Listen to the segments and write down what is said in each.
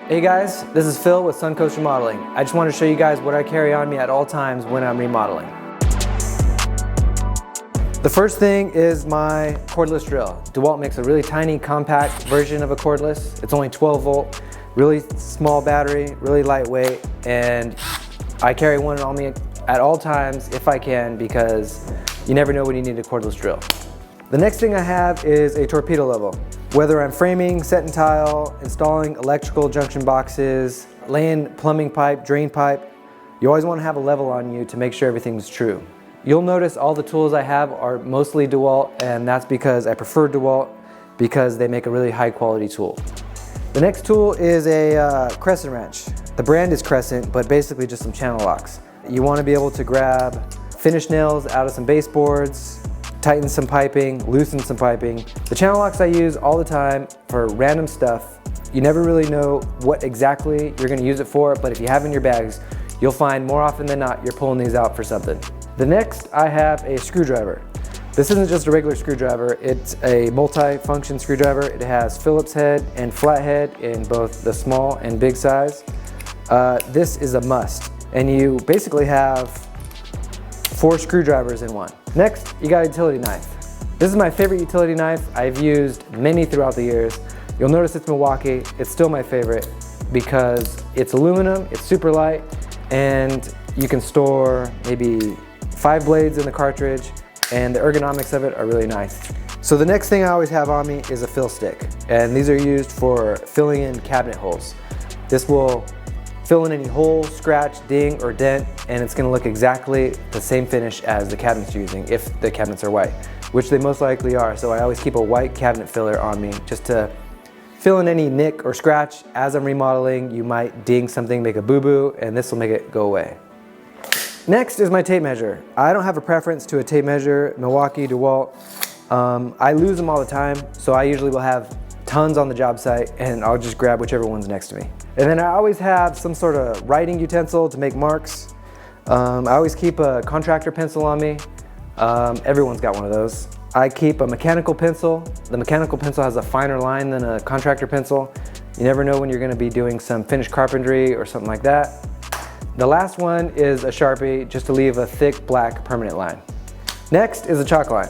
Hey guys, this is Phil with Suncoast Remodeling. I just want to show you guys what I carry on me at all times when I'm remodeling. The first thing is my cordless drill. DeWalt makes a really tiny, compact version of a cordless. It's only 12 volt, really small battery, really lightweight, and I carry one on me at all times if I can, because you never know when you need a cordless drill. The next thing I have is a torpedo level. Whether I'm framing, setting tile, installing electrical junction boxes, laying plumbing pipe, drain pipe, you always want to have a level on you to make sure everything's true. You'll notice all the tools I have are mostly DeWalt, and that's because I prefer DeWalt because they make a really high quality tool. The next tool is a crescent wrench. The brand is Crescent, but basically just some channel locks. You want to be able to grab finish nails out of some baseboards, tighten some piping, loosen some piping. The channel locks I use all the time for random stuff. You never really know what exactly you're going to use it for, but if you have in your bags, you'll find more often than not you're pulling these out for something. The next, I have a screwdriver. This isn't just a regular screwdriver, it's a multi-function screwdriver. It has Phillips head and flathead in both the small and big size. This is a must, and you basically have 4 screwdrivers in one. Next, you got a utility knife. This is my favorite utility knife. I've used many throughout the years. You'll notice it's Milwaukee. It's still my favorite because it's aluminum, it's super light, and you can store maybe 5 blades in the cartridge, and the ergonomics of it are really nice. So the next thing I always have on me is a fill stick, and these are used for filling in cabinet holes. This will fill in any hole, scratch, ding, or dent, and it's gonna look exactly the same finish as the cabinets you're using, if the cabinets are white, which they most likely are. So I always keep a white cabinet filler on me just to fill in any nick or scratch. As I'm remodeling, you might ding something, make a boo-boo, and this will make it go away. Next is my tape measure. I don't have a preference to a tape measure, Milwaukee, DeWalt. I lose them all the time, so I usually will have tons on the job site, and I'll just grab whichever one's next to me. And then I always have some sort of writing utensil to make marks. I always keep a contractor pencil on me. Everyone's got one of those. I keep a mechanical pencil. The mechanical pencil has a finer line than a contractor pencil. You never know when you're gonna be doing some finished carpentry or something like that. The last one is a Sharpie, just to leave a thick black permanent line. Next is a chalk line.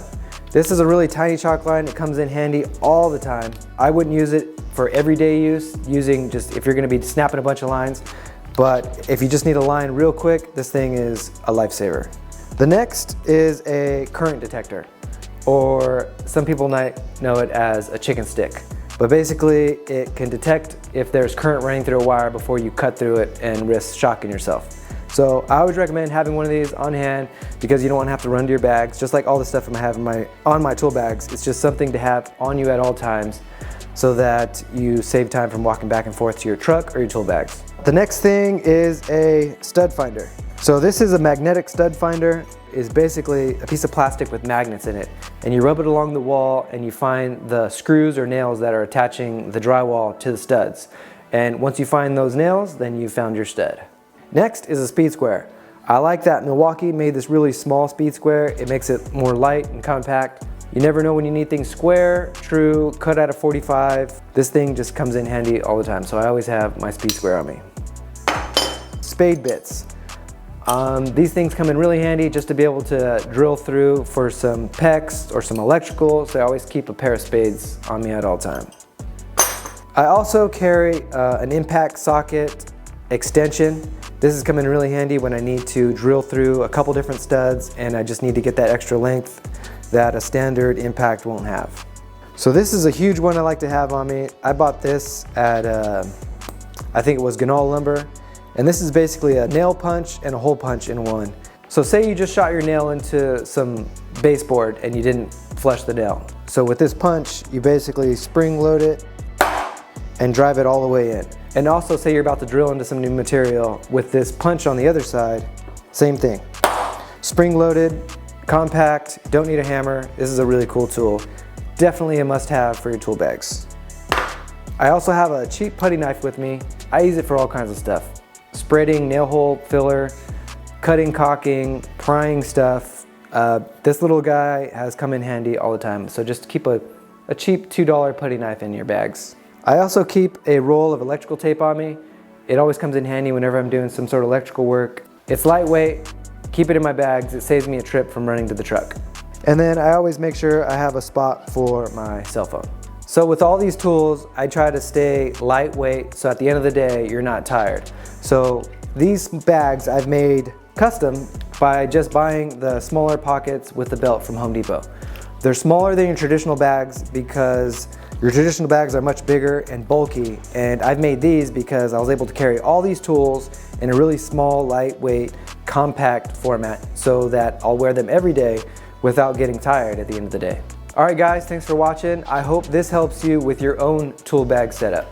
This is a really tiny chalk line. It comes in handy all the time. I wouldn't use it for everyday use, using just if you're gonna be snapping a bunch of lines, but if you just need a line real quick, this thing is a lifesaver. The next is a current detector, or some people might know it as a chicken stick. But basically, it can detect if there's current running through a wire before you cut through it and risk shocking yourself. So I always recommend having one of these on hand because you don't want to have to run to your bags. Just like all the stuff I have on my tool bags, it's just something to have on you at all times so that you save time from walking back and forth to your truck or your tool bags. The next thing is a stud finder. So this is a magnetic stud finder. It's basically a piece of plastic with magnets in it, and you rub it along the wall and you find the screws or nails that are attaching the drywall to the studs. And once you find those nails, then you've found your stud. Next is a speed square. I like that Milwaukee made this really small speed square. It makes it more light and compact. You never know when you need things square, true, cut out of 45. This thing just comes in handy all the time, so I always have my speed square on me. Spade bits. These things come in really handy just to be able to drill through for some PEX or some electrical, so I always keep a pair of spades on me at all times. I also carry an impact socket extension. This is coming in really handy when I need to drill through a couple different studs and I just need to get that extra length that a standard impact won't have. So this is a huge one I like to have on me. I bought this at, I think it was Ganal Lumber. And this is basically a nail punch and a hole punch in one. So say you just shot your nail into some baseboard and you didn't flush the nail. So with this punch, you basically spring load it and drive it all the way in. And also say you're about to drill into some new material. With this punch on the other side, same thing. Spring loaded, compact, don't need a hammer. This is a really cool tool. Definitely a must-have for your tool bags. I also have a cheap putty knife with me. I use it for all kinds of stuff. Spreading, nail hole filler, cutting, caulking, prying stuff. This little guy has come in handy all the time. So just keep a cheap $2 putty knife in your bags. I also keep a roll of electrical tape on me. It always comes in handy whenever I'm doing some sort of electrical work. It's lightweight, keep it in my bags, it saves me a trip from running to the truck. And then I always make sure I have a spot for my cell phone. So with all these tools, I try to stay lightweight so at the end of the day, you're not tired. So these bags I've made custom by just buying the smaller pockets with the belt from Home Depot. They're smaller than your traditional bags because your traditional bags are much bigger and bulky, and I've made these because I was able to carry all these tools in a really small, lightweight, compact format so that I'll wear them every day without getting tired at the end of the day. All right guys, thanks for watching. I hope this helps you with your own tool bag setup.